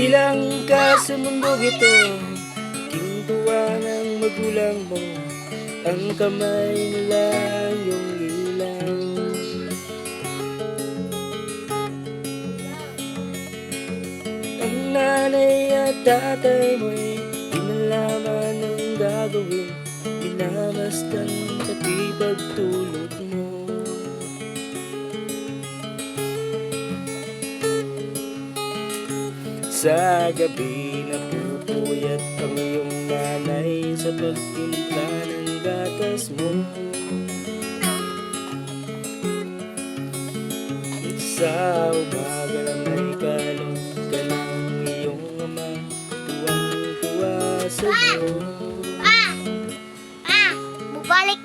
Silang ka sa mundong ito, gintuwa ng magulang mo, ang kamay nila yung ilang. Ang nanay at tatay mo'y di malaman ang gagawin, minamasdan pati pagtulog mo. Sa gabi napupuyat ang iyong nanay sa pagtimpla ng gatas mo. Sa umaga lang ay kalong ka ng iyong ama, tuwang-tuwa sa'yo. Bubalik